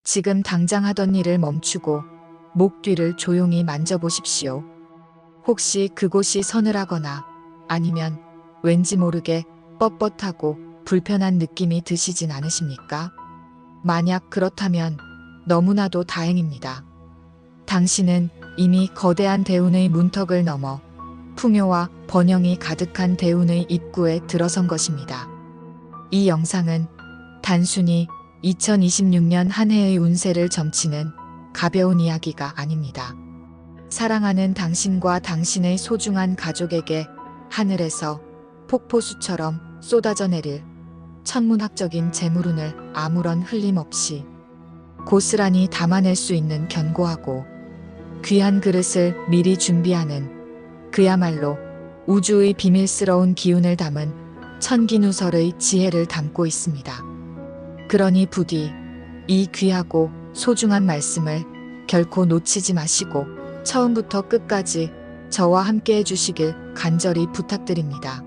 지금 당장 하던 일을 멈추고 목 뒤를 조용히 만져보십시오. 혹시 그곳이 서늘하거나 아니면 왠지 모르게 뻣뻣하고 불편한 느낌이 드시진 않으십니까? 만약 그렇다면 너무나도 다행입니다. 당신은 이미 거대한 대운의 문턱을 넘어 풍요와 번영이 가득한 대운의 입구에 들어선 것입니다. 이 영상은 단순히 2026년 한 해의 운세를 점치는 가벼운 이야기가 아닙니다. 사랑하는 당신과 당신의 소중한 가족에게 하늘에서 폭포수처럼 쏟아져 내릴 천문학적인 재물운을 아무런 흘림 없이 고스란히 담아낼 수 있는 견고하고 귀한 그릇을 미리 준비하는, 그야말로 우주의 비밀스러운 기운을 담은 천기누설의 지혜를 담고 있습니다. 그러니 부디 이 귀하고 소중한 말씀을 결코 놓치지 마시고 처음부터 끝까지 저와 함께 해주시길 간절히 부탁드립니다.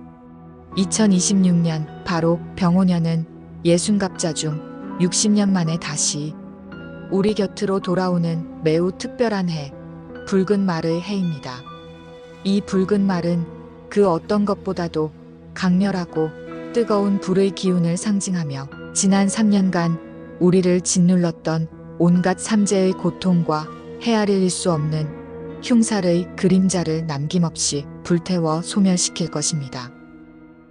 2026년 바로 병오년은 예순갑자 중 60년 만에 다시 우리 곁으로 돌아오는 매우 특별한 해, 붉은 말의 해입니다. 이 붉은 말은 그 어떤 것보다도 강렬하고 뜨거운 불의 기운을 상징하며 지난 3년간 우리를 짓눌렀던 온갖 삼재의 고통과 헤아릴 수 없는 흉살의 그림자를 남김없이 불태워 소멸시킬 것입니다.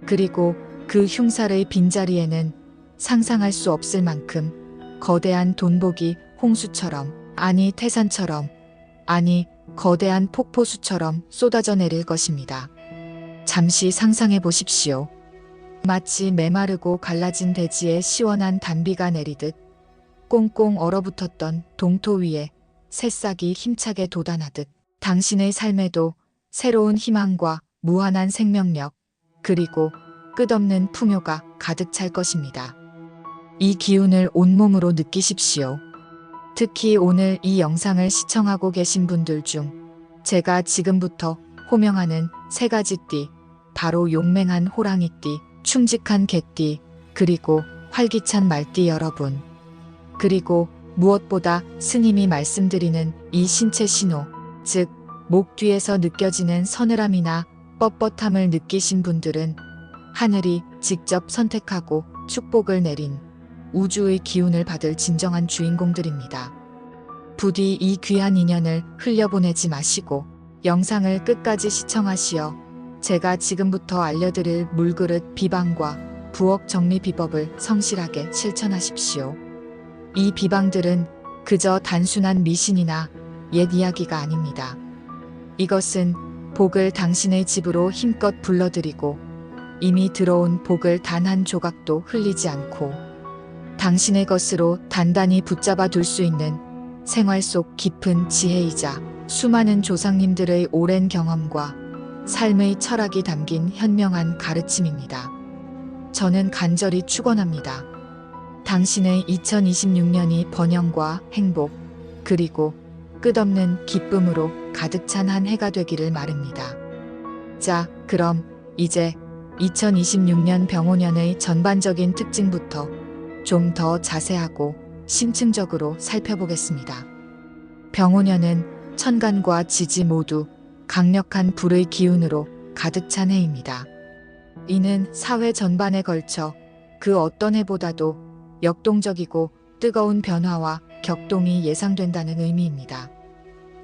그리고 그 흉살의 빈자리에는 상상할 수 없을 만큼 거대한 돈복이 홍수처럼, 아니 태산처럼, 아니 거대한 폭포수처럼 쏟아져 내릴 것입니다. 잠시 상상해 보십시오. 마치 메마르고 갈라진 대지에 시원한 단비가 내리듯 꽁꽁 얼어붙었던 동토 위에 새싹이 힘차게 돋아나듯 당신의 삶에도 새로운 희망과 무한한 생명력, 그리고 끝없는 풍요가 가득 찰 것입니다. 이 기운을 온몸으로 느끼십시오. 특히 오늘 이 영상을 시청하고 계신 분들 중 제가 지금부터 호명하는 세 가지 띠, 바로 용맹한 호랑이띠, 충직한 개띠, 그리고 활기찬 말띠 여러분. 그리고 무엇보다 스님이 말씀드리는 이 신체 신호, 즉 목 뒤에서 느껴지는 서늘함이나 뻣뻣함을 느끼신 분들은 하늘이 직접 선택하고 축복을 내린 우주의 기운을 받을 진정한 주인공들입니다. 부디 이 귀한 인연을 흘려보내지 마시고 영상을 끝까지 시청하시어 제가 지금부터 알려드릴 물그릇 비방과 부엌 정리 비법을 성실하게 실천하십시오. 이 비방들은 그저 단순한 미신이나 옛 이야기가 아닙니다. 이것은 복을 당신의 집으로 힘껏 불러들이고 이미 들어온 복을 단 한 조각도 흘리지 않고 당신의 것으로 단단히 붙잡아 둘 수 있는 생활 속 깊은 지혜이자 수많은 조상님들의 오랜 경험과 삶의 철학이 담긴 현명한 가르침입니다. 저는 간절히 축원합니다. 당신의 2026년이 번영과 행복, 그리고 끝없는 기쁨으로 가득 찬 한 해가 되기를 바랍니다. 자, 그럼 이제 2026년 병오년의 전반적인 특징부터 좀 더 자세하고 심층적으로 살펴보겠습니다. 병오년은 천간과 지지 모두 강력한 불의 기운으로 가득 찬 해입니다. 이는 사회 전반에 걸쳐 그 어떤 해보다도 역동적이고 뜨거운 변화와 격동이 예상된다는 의미입니다.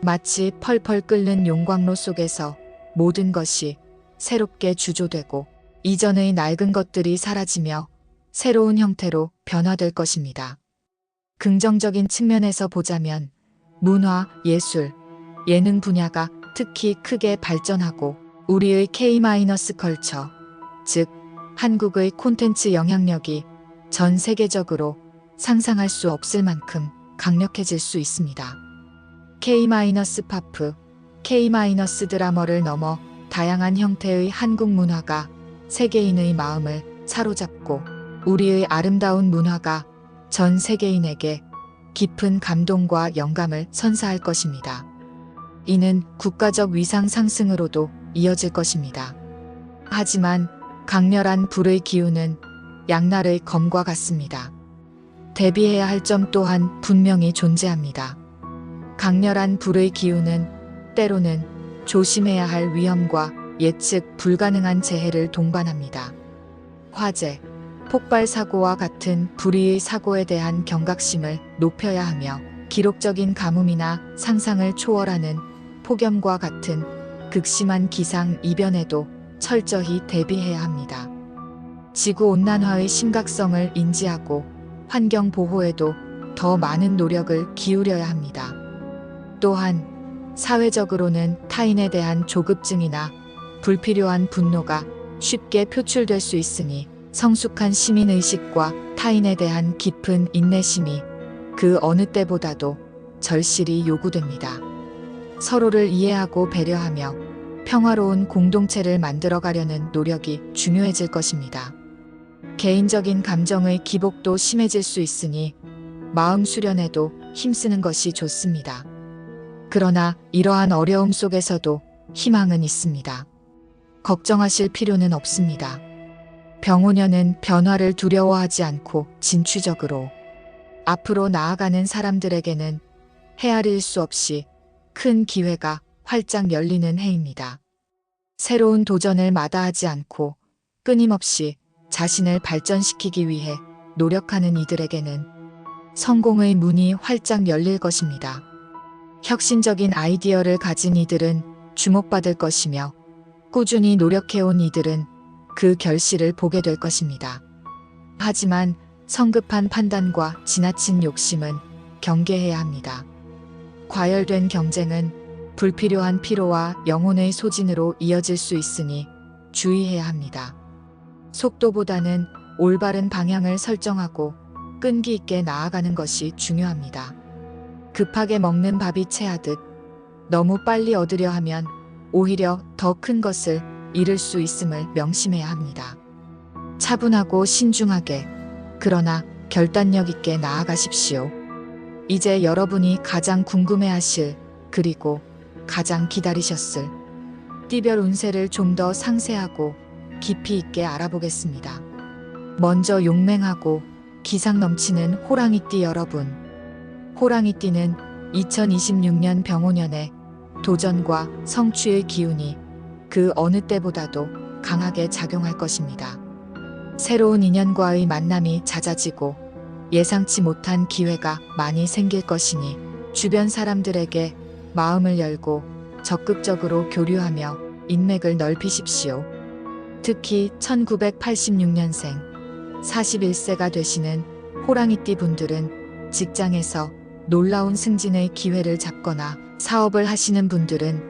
마치 펄펄 끓는 용광로 속에서 모든 것이 새롭게 주조되고 이전의 낡은 것들이 사라지며 새로운 형태로 변화될 것입니다. 긍정적인 측면에서 보자면 문화, 예술, 예능 분야가 특히 크게 발전하고 우리의 K-컬처, 즉 한국의 콘텐츠 영향력이 전 세계적으로 상상할 수 없을 만큼 강력해질 수 있습니다. K-팝, K-드라머를 넘어 다양한 형태의 한국 문화가 세계인의 마음을 사로잡고 우리의 아름다운 문화가 전 세계인에게 깊은 감동과 영감을 선사할 것입니다. 이는 국가적 위상 상승으로도 이어질 것입니다. 하지만 강렬한 불의 기운은 양날의 검과 같습니다. 대비해야 할 점 또한 분명히 존재합니다. 강렬한 불의 기운은 때로는 조심해야 할 위험과 예측 불가능한 재해를 동반합니다. 화재, 폭발 사고와 같은 불의의 사고에 대한 경각심을 높여야 하며 기록적인 가뭄이나 상상을 초월하는 폭염과 같은 극심한 기상 이변에도 철저히 대비해야 합니다. 지구온난화의 심각성을 인지하고 환경 보호에도 더 많은 노력을 기울여야 합니다. 또한 사회적으로는 타인에 대한 조급증이나 불필요한 분노가 쉽게 표출될 수 있으니 성숙한 시민의식과 타인에 대한 깊은 인내심이 그 어느 때보다도 절실히 요구됩니다. 서로를 이해하고 배려하며 평화로운 공동체를 만들어가려는 노력이 중요해질 것입니다. 개인적인 감정의 기복도 심해질 수 있으니 마음 수련에도 힘쓰는 것이 좋습니다. 그러나 이러한 어려움 속에서도 희망은 있습니다. 걱정하실 필요는 없습니다. 병오년은 변화를 두려워하지 않고 진취적으로 앞으로 나아가는 사람들에게는 헤아릴 수 없이 큰 기회가 활짝 열리는 해입니다. 새로운 도전을 마다하지 않고 끊임없이 자신을 발전시키기 위해 노력하는 이들에게는 성공의 문이 활짝 열릴 것입니다. 혁신적인 아이디어를 가진 이들은 주목받을 것이며 꾸준히 노력해온 이들은 그 결실을 보게 될 것입니다. 하지만 성급한 판단과 지나친 욕심은 경계해야 합니다. 과열된 경쟁은 불필요한 피로와 영혼의 소진으로 이어질 수 있으니 주의해야 합니다. 속도보다는 올바른 방향을 설정하고 끈기 있게 나아가는 것이 중요합니다. 급하게 먹는 밥이 체하듯 너무 빨리 얻으려 하면 오히려 더 큰 것을 잃을 수 있음을 명심해야 합니다. 차분하고 신중하게 그러나 결단력 있게 나아가십시오. 이제 여러분이 가장 궁금해하실 그리고 가장 기다리셨을 띠별 운세를 좀 더 상세하고 깊이 있게 알아보겠습니다. 먼저 용맹하고 기상 넘치는 호랑이띠 여러분. 호랑이띠는 2026년 병오년에 도전과 성취의 기운이 그 어느 때보다도 강하게 작용할 것입니다. 새로운 인연과의 만남이 잦아지고 예상치 못한 기회가 많이 생길 것이니 주변 사람들에게 마음을 열고 적극적으로 교류하며 인맥을 넓히십시오. 특히 1986년생 41세가 되시는 호랑이띠 분들은 직장에서 놀라운 승진의 기회를 잡거나 사업을 하시는 분들은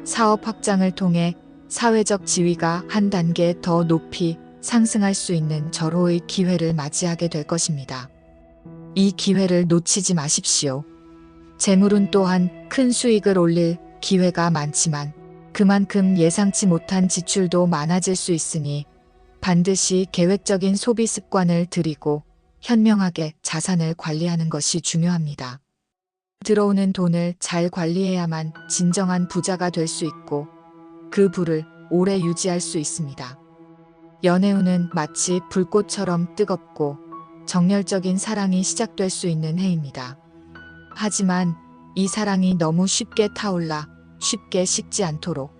사업 확장을 통해 사회적 지위가 한 단계 더 높이 상승할 수 있는 절호의 기회를 맞이하게 될 것입니다. 이 기회를 놓치지 마십시오. 재물운 또한 큰 수익을 올릴 기회가 많지만 그만큼 예상치 못한 지출도 많아질 수 있으니 반드시 계획적인 소비 습관을 들이고 현명하게 자산을 관리하는 것이 중요합니다. 들어오는 돈을 잘 관리해야만 진정한 부자가 될 수 있고 그 부를 오래 유지할 수 있습니다. 연애운은 마치 불꽃처럼 뜨겁고 정열적인 사랑이 시작될 수 있는 해입니다. 하지만 이 사랑이 너무 쉽게 타올라 쉽게 식지 않도록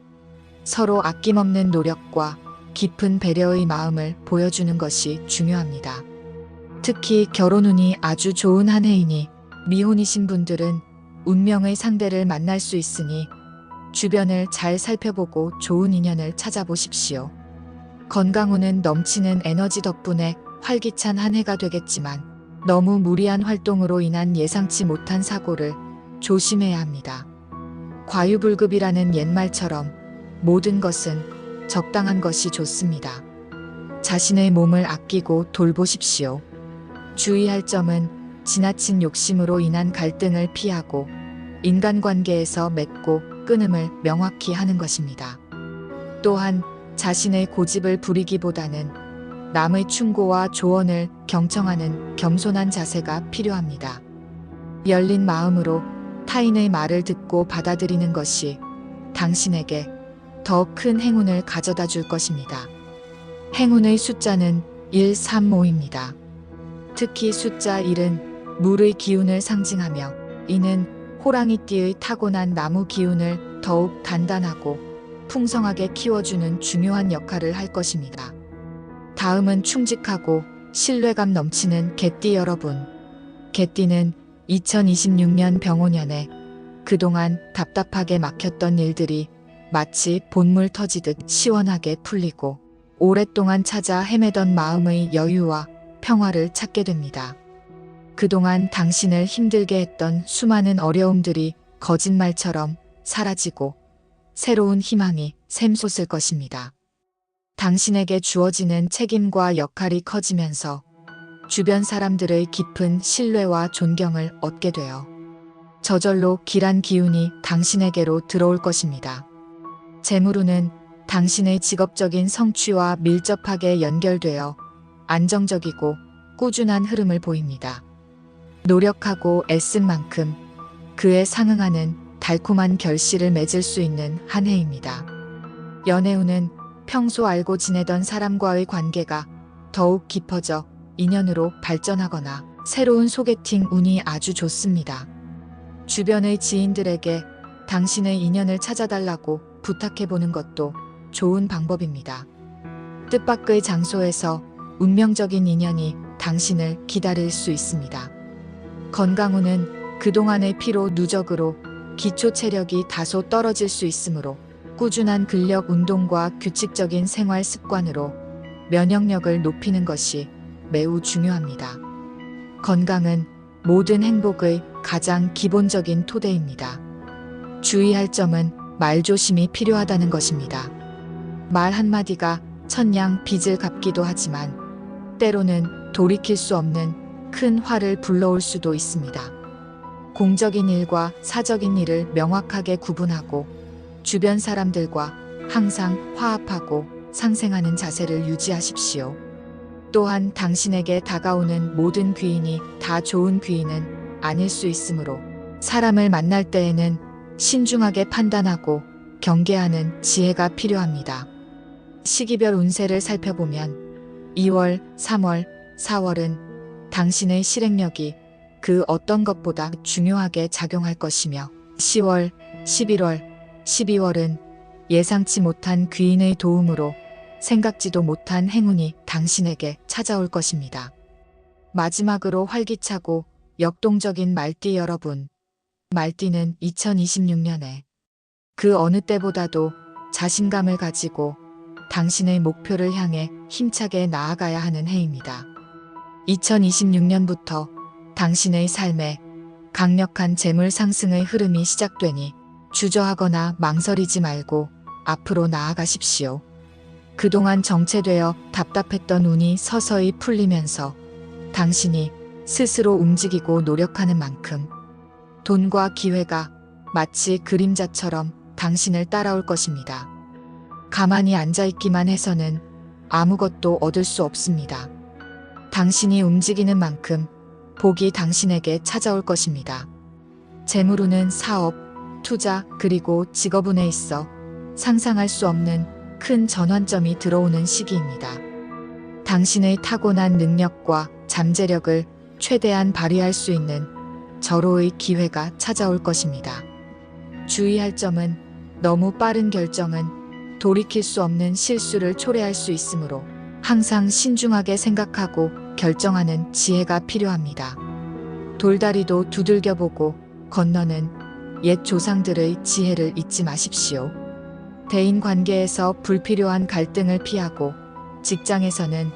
서로 아낌없는 노력과 깊은 배려의 마음을 보여주는 것이 중요합니다. 특히 결혼운이 아주 좋은 한 해이니 미혼이신 분들은 운명의 상대를 만날 수 있으니 주변을 잘 살펴보고 좋은 인연을 찾아보십시오. 건강운은 넘치는 에너지 덕분에 활기찬 한 해가 되겠지만 너무 무리한 활동으로 인한 예상치 못한 사고를 조심해야 합니다. 과유불급이라는 옛말처럼 모든 것은 적당한 것이 좋습니다. 자신의 몸을 아끼고 돌보십시오. 주의할 점은 지나친 욕심으로 인한 갈등을 피하고 인간관계에서 맺고 끊음을 명확히 하는 것입니다. 또한 자신의 고집을 부리기보다는 남의 충고와 조언을 경청하는 겸손한 자세가 필요합니다. 열린 마음으로 타인의 말을 듣고 받아들이는 것이 당신에게 더 큰 행운을 가져다 줄 것입니다. 행운의 숫자는 135입니다. 특히 숫자 1은 물의 기운을 상징하며 이는 호랑이띠의 타고난 나무 기운을 더욱 단단하고 풍성하게 키워주는 중요한 역할을 할 것입니다. 다음은 충직하고 신뢰감 넘치는 개띠 여러분. 개띠는 2026년 병오년에 그동안 답답하게 막혔던 일들이 마치 본물 터지듯 시원하게 풀리고 오랫동안 찾아 헤매던 마음의 여유와 평화를 찾게 됩니다. 그동안 당신을 힘들게 했던 수많은 어려움들이 거짓말처럼 사라지고 새로운 희망이 샘솟을 것입니다. 당신에게 주어지는 책임과 역할이 커지면서 주변 사람들의 깊은 신뢰와 존경을 얻게 되어 저절로 길한 기운이 당신에게로 들어올 것입니다. 재물운은 당신의 직업적인 성취와 밀접하게 연결되어 안정적이고 꾸준한 흐름을 보입니다. 노력하고 애쓴 만큼 그에 상응하는 달콤한 결실을 맺을 수 있는 한 해입니다. 연애운은 평소 알고 지내던 사람과의 관계가 더욱 깊어져 인연으로 발전하거나 새로운 소개팅 운이 아주 좋습니다. 주변의 지인들에게 당신의 인연을 찾아달라고 부탁해보는 것도 좋은 방법입니다. 뜻밖의 장소에서 운명적인 인연이 당신을 기다릴 수 있습니다. 건강운은 그동안의 피로 누적으로 기초 체력이 다소 떨어질 수 있으므로 꾸준한 근력 운동과 규칙적인 생활 습관으로 면역력을 높이는 것이 매우 중요합니다. 건강은 모든 행복의 가장 기본적인 토대입니다. 주의할 점은 말조심이 필요하다는 것입니다. 말 한마디가 천냥 빚을 갚기도 하지만 때로는 돌이킬 수 없는 큰 화를 불러올 수도 있습니다. 공적인 일과 사적인 일을 명확하게 구분하고 주변 사람들과 항상 화합하고 상생하는 자세를 유지하십시오. 또한 당신에게 다가오는 모든 귀인이 다 좋은 귀인은 아닐 수 있으므로 사람을 만날 때에는 신중하게 판단하고 경계하는 지혜가 필요합니다. 시기별 운세를 살펴보면 2월, 3월, 4월은 당신의 실행력이 그 어떤 것보다 중요하게 작용할 것이며 10월, 11월, 12월은 예상치 못한 귀인의 도움으로 생각지도 못한 행운이 당신에게 찾아올 것입니다. 마지막으로 활기차고 역동적인 말띠 여러분. 말띠는 2026년에 그 어느 때보다도 자신감을 가지고 당신의 목표를 향해 힘차게 나아가야 하는 해입니다. 2026년부터 당신의 삶에 강력한 재물 상승의 흐름이 시작되니 주저하거나 망설이지 말고 앞으로 나아가십시오. 그동안 정체되어 답답했던 운이 서서히 풀리면서 당신이 스스로 움직이고 노력하는 만큼 돈과 기회가 마치 그림자처럼 당신을 따라올 것입니다. 가만히 앉아있기만 해서는 아무것도 얻을 수 없습니다. 당신이 움직이는 만큼 복이 당신에게 찾아올 것입니다. 재물운은 사업, 투자 그리고 직업운에 있어 상상할 수 없는 큰 전환점이 들어오는 시기입니다. 당신의 타고난 능력과 잠재력을 최대한 발휘할 수 있는 절호의 기회가 찾아올 것입니다. 주의할 점은 너무 빠른 결정은 돌이킬 수 없는 실수를 초래할 수 있으므로 항상 신중하게 생각하고 결정하는 지혜가 필요합니다. 돌다리도 두들겨보고 건너는 옛 조상들의 지혜를 잊지 마십시오. 대인 관계에서 불필요한 갈등을 피하고 직장에서는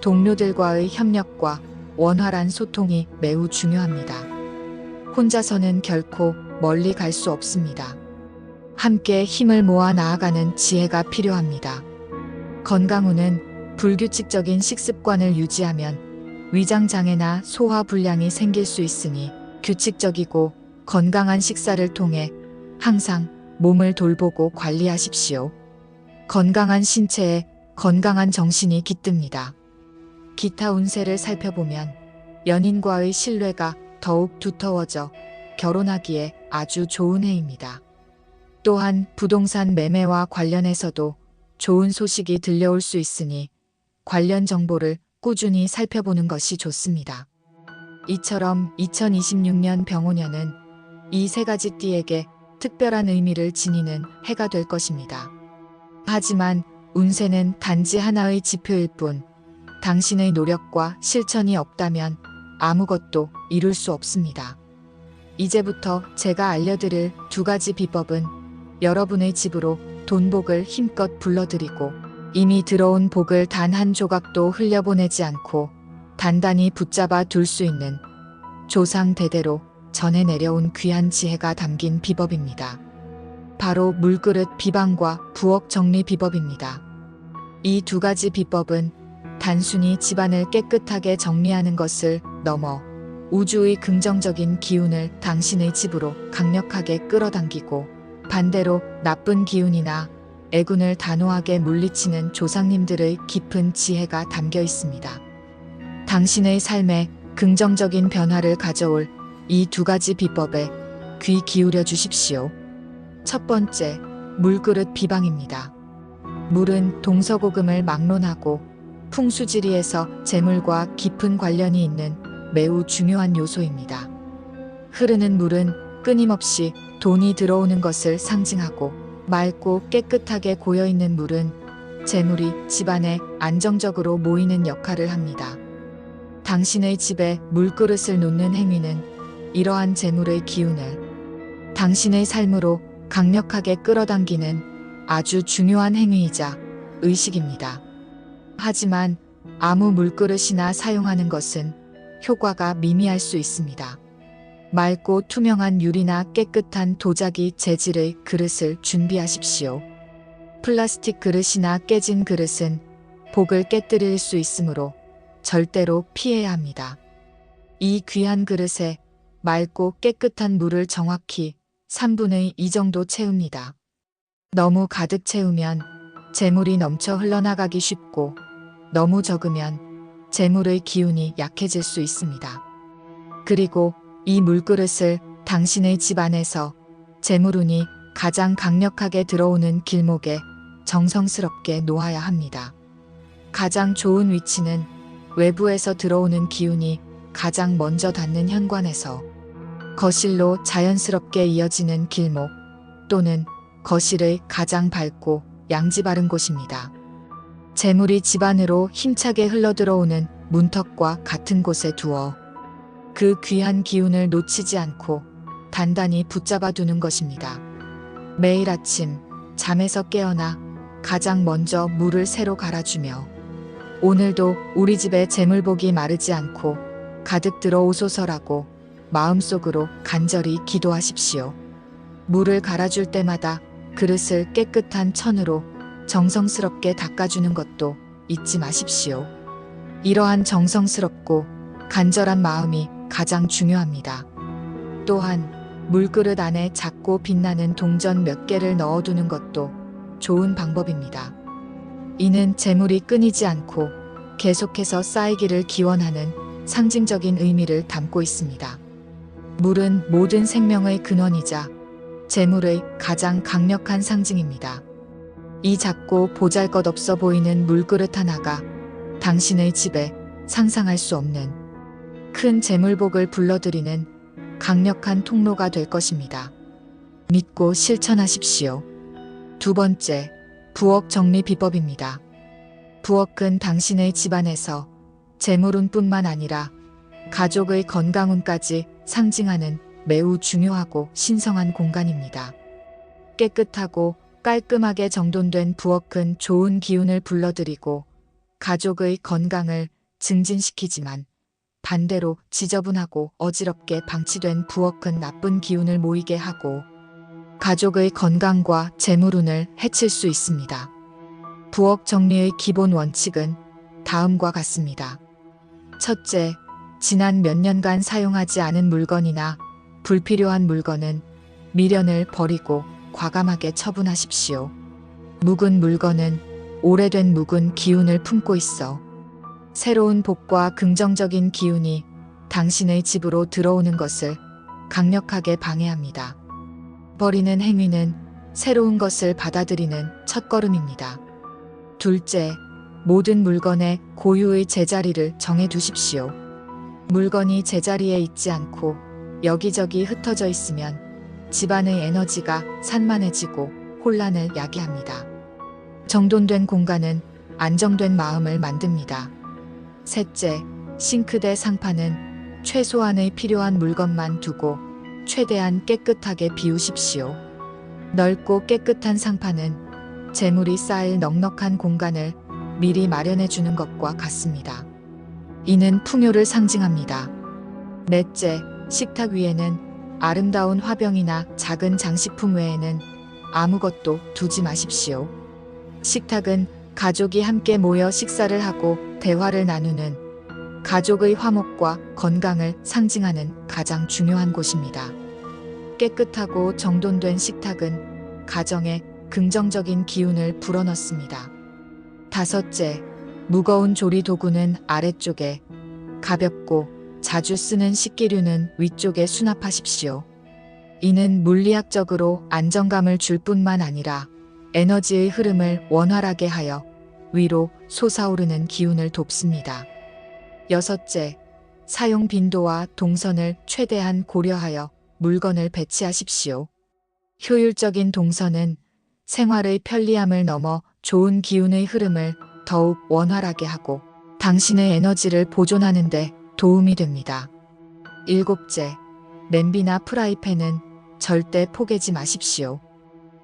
동료들과의 협력과 원활한 소통이 매우 중요합니다. 혼자서는 결코 멀리 갈 수 없습니다. 함께 힘을 모아 나아가는 지혜가 필요합니다. 건강운은 불규칙적인 식습관을 유지하면 위장장애나 소화불량이 생길 수 있으니 규칙적이고 건강한 식사를 통해 항상 몸을 돌보고 관리하십시오. 건강한 신체에 건강한 정신이 깃듭니다. 기타 운세를 살펴보면 연인과의 신뢰가 더욱 두터워져 결혼하기에 아주 좋은 해입니다. 또한 부동산 매매와 관련해서도 좋은 소식이 들려올 수 있으니 관련 정보를 꾸준히 살펴보는 것이 좋습니다. 이처럼 2026년 병오년은 이 세 가지 띠에게 특별한 의미를 지니는 해가 될 것입니다. 하지만 운세는 단지 하나의 지표일 뿐, 당신의 노력과 실천이 없다면 아무것도 이룰 수 없습니다. 이제부터 제가 알려드릴 2가지 비법은 여러분의 집으로 돈복을 힘껏 불러들이고 이미 들어온 복을 단 한 조각도 흘려보내지 않고 단단히 붙잡아 둘 수 있는 조상 대대로 전해 내려온 귀한 지혜가 담긴 비법입니다. 바로 물그릇 비방과 부엌 정리 비법입니다. 이 2가지 비법은 단순히 집안을 깨끗하게 정리하는 것을 넘어 우주의 긍정적인 기운을 당신의 집으로 강력하게 끌어당기고 반대로 나쁜 기운이나 애군을 단호하게 물리치는 조상님들의 깊은 지혜가 담겨 있습니다. 당신의 삶에 긍정적인 변화를 가져올 이 2가지 비법에 귀 기울여 주십시오. 첫 번째, 물그릇 비방입니다. 물은 동서고금을 막론하고 풍수지리에서 재물과 깊은 관련이 있는 매우 중요한 요소입니다. 흐르는 물은 끊임없이 돈이 들어오는 것을 상징하고 맑고 깨끗하게 고여있는 물은 재물이 집안에 안정적으로 모이는 역할을 합니다. 당신의 집에 물그릇을 놓는 행위는 이러한 재물의 기운을 당신의 삶으로 강력하게 끌어당기는 아주 중요한 행위이자 의식입니다. 하지만 아무 물그릇이나 사용하는 것은 효과가 미미할 수 있습니다. 맑고 투명한 유리나 깨끗한 도자기 재질의 그릇을 준비하십시오. 플라스틱 그릇이나 깨진 그릇은 복을 깨뜨릴 수 있으므로 절대로 피해야 합니다. 이 귀한 그릇에 맑고 깨끗한 물을 정확히 3분의 2 정도 채웁니다. 너무 가득 채우면 재물이 넘쳐 흘러나가기 쉽고 너무 적으면 재물의 기운이 약해질 수 있습니다. 그리고 이 물그릇을 당신의 집 안에서 재물운이 가장 강력하게 들어오는 길목에 정성스럽게 놓아야 합니다. 가장 좋은 위치는 외부에서 들어오는 기운이 가장 먼저 닿는 현관에서 거실로 자연스럽게 이어지는 길목 또는 거실의 가장 밝고 양지 바른 곳입니다. 재물이 집 안으로 힘차게 흘러들어오는 문턱과 같은 곳에 두어 그 귀한 기운을 놓치지 않고 단단히 붙잡아 두는 것입니다. 매일 아침 잠에서 깨어나 가장 먼저 물을 새로 갈아주며 오늘도 우리 집에 재물복이 마르지 않고 가득 들어오소서라고 마음속으로 간절히 기도하십시오. 물을 갈아줄 때마다 그릇을 깨끗한 천으로 정성스럽게 닦아주는 것도 잊지 마십시오. 이러한 정성스럽고 간절한 마음이 가장 중요합니다. 또한 물그릇 안에 작고 빛나는 동전 몇 개를 넣어두는 것도 좋은 방법입니다. 이는 재물이 끊이지 않고 계속해서 쌓이기를 기원하는 상징적인 의미를 담고 있습니다. 물은 모든 생명의 근원이자 재물의 가장 강력한 상징입니다. 이 작고 보잘것없어 보이는 물그릇 하나가 당신의 집에 상상할 수 없는 큰 재물복을 불러들이는 강력한 통로가 될 것입니다. 믿고 실천하십시오. 2번째, 부엌 정리 비법입니다. 부엌은 당신의 집안에서 재물운뿐만 아니라 가족의 건강운까지 상징하는 매우 중요하고 신성한 공간입니다. 깨끗하고 깔끔하게 정돈된 부엌은 좋은 기운을 불러들이고 가족의 건강을 증진시키지만 반대로 지저분하고 어지럽게 방치된 부엌은 나쁜 기운을 모이게 하고 가족의 건강과 재물운을 해칠 수 있습니다. 부엌 정리의 기본 원칙은 다음과 같습니다. 첫째, 지난 몇 년간 사용하지 않은 물건이나 불필요한 물건은 미련을 버리고 과감하게 처분하십시오. 묵은 물건은 오래된 묵은 기운을 품고 있어 새로운 복과 긍정적인 기운이 당신의 집으로 들어오는 것을 강력하게 방해합니다. 버리는 행위는 새로운 것을 받아들이는 첫걸음입니다. 둘째, 모든 물건의 고유의 제자리를 정해 두십시오. 물건이 제자리에 있지 않고 여기저기 흩어져 있으면 집안의 에너지가 산만해지고 혼란을 야기합니다. 정돈된 공간은 안정된 마음을 만듭니다. 셋째, 싱크대 상판은 최소한의 필요한 물건만 두고 최대한 깨끗하게 비우십시오. 넓고 깨끗한 상판은 재물이 쌓일 넉넉한 공간을 미리 마련해 주는 것과 같습니다. 이는 풍요를 상징합니다. 넷째, 식탁 위에는 아름다운 화병이나 작은 장식품 외에는 아무것도 두지 마십시오. 식탁은 가족이 함께 모여 식사를 하고 대화를 나누는 가족의 화목과 건강을 상징하는 가장 중요한 곳입니다. 깨끗하고 정돈된 식탁은 가정에 긍정적인 기운을 불어넣습니다. 다섯째, 무거운 조리 도구는 아래쪽에, 가볍고 자주 쓰는 식기류는 위쪽에 수납하십시오. 이는 물리학적으로 안정감을 줄 뿐만 아니라 에너지의 흐름을 원활하게 하여 위로 솟아오르는 기운을 돕습니다. 여섯째, 사용 빈도와 동선을 최대한 고려하여 물건을 배치하십시오. 효율적인 동선은 생활의 편리함을 넘어 좋은 기운의 흐름을 더욱 원활하게 하고 당신의 에너지를 보존하는 데 도움이 됩니다. 일곱째, 냄비나 프라이팬은 절대 포개지 마십시오.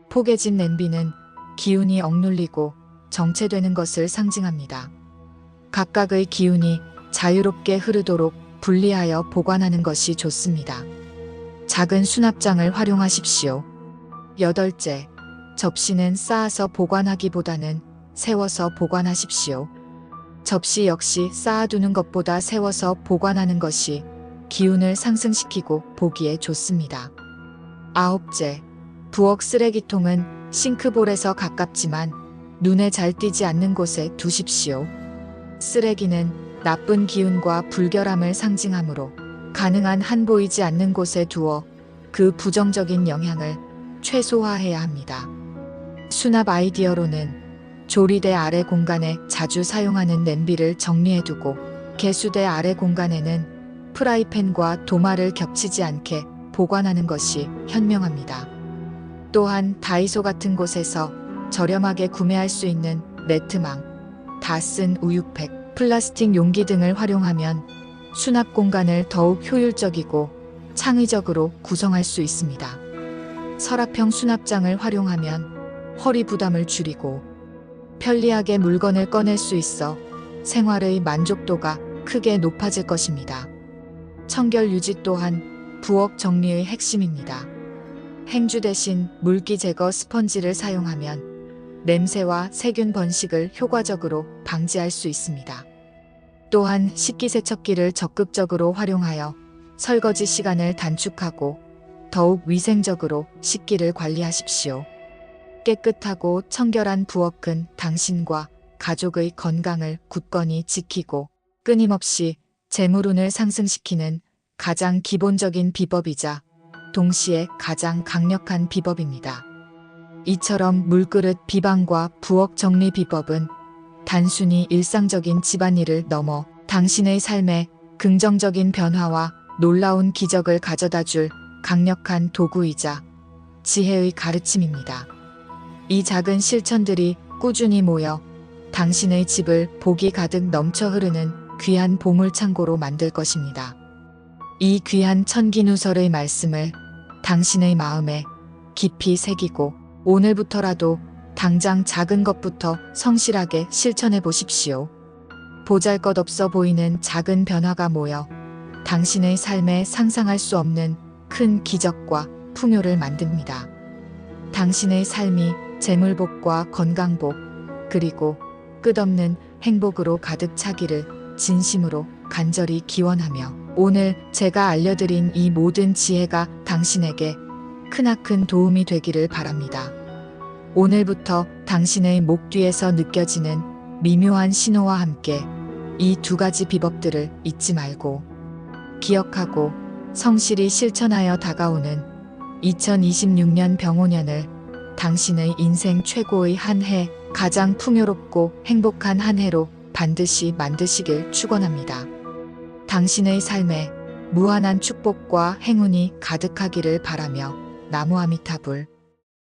포개진 냄비는 기운이 억눌리고 정체되는 것을 상징합니다. 각각의 기운이 자유롭게 흐르도록 분리하여 보관하는 것이 좋습니다. 작은 수납장을 활용하십시오. 여덟째, 접시는 쌓아서 보관하기보다는 세워서 보관하십시오. 접시 역시 쌓아두는 것보다 세워서 보관하는 것이 기운을 상승시키고 보기에 좋습니다. 아홉째, 부엌 쓰레기통은 싱크볼에서 가깝지만 눈에 잘 띄지 않는 곳에 두십시오. 쓰레기는 나쁜 기운과 불결함을 상징하므로 가능한 한 보이지 않는 곳에 두어 그 부정적인 영향을 최소화해야 합니다. 수납 아이디어로는 조리대 아래 공간에 자주 사용하는 냄비를 정리해두고 개수대 아래 공간에는 프라이팬과 도마를 겹치지 않게 보관하는 것이 현명합니다. 또한 다이소 같은 곳에서 저렴하게 구매할 수 있는 매트망, 다 쓴 우유팩, 플라스틱 용기 등을 활용하면 수납 공간을 더욱 효율적이고 창의적으로 구성할 수 있습니다. 서랍형 수납장을 활용하면 허리 부담을 줄이고 편리하게 물건을 꺼낼 수 있어 생활의 만족도가 크게 높아질 것입니다. 청결 유지 또한 부엌 정리의 핵심입니다. 행주 대신 물기 제거 스펀지를 사용하면 냄새와 세균 번식을 효과적으로 방지할 수 있습니다. 또한 식기세척기를 적극적으로 활용하여 설거지 시간을 단축하고 더욱 위생적으로 식기를 관리하십시오. 깨끗하고 청결한 부엌은 당신과 가족의 건강을 굳건히 지키고 끊임없이 재물운을 상승시키는 가장 기본적인 비법이자 동시에 가장 강력한 비법입니다. 이처럼 물그릇 비방과 부엌 정리 비법은 단순히 일상적인 집안일을 넘어 당신의 삶에 긍정적인 변화와 놀라운 기적을 가져다 줄 강력한 도구이자 지혜의 가르침입니다. 이 작은 실천들이 꾸준히 모여 당신의 집을 복이 가득 넘쳐 흐르는 귀한 보물창고로 만들 것입니다. 이 귀한 천기누설의 말씀을 당신의 마음에 깊이 새기고 오늘부터라도 당장 작은 것부터 성실하게 실천해 보십시오. 보잘것없어 보이는 작은 변화가 모여 당신의 삶에 상상할 수 없는 큰 기적과 풍요를 만듭니다. 당신의 삶이 재물복과 건강복, 그리고 끝없는 행복으로 가득 차기를 진심으로 간절히 기원하며 오늘 제가 알려드린 이 모든 지혜가 당신에게 크나큰 도움이 되기를 바랍니다. 오늘부터 당신의 목 뒤에서 느껴지는 미묘한 신호와 함께 이 두 가지 비법들을 잊지 말고 기억하고 성실히 실천하여 다가오는 2026년 병오년을 당신의 인생 최고의 한 해 가장 풍요롭고 행복한 한 해로 반드시 만드시길 축원합니다. 당신의 삶에 무한한 축복과 행운이 가득하기를 바라며 나무 아미타불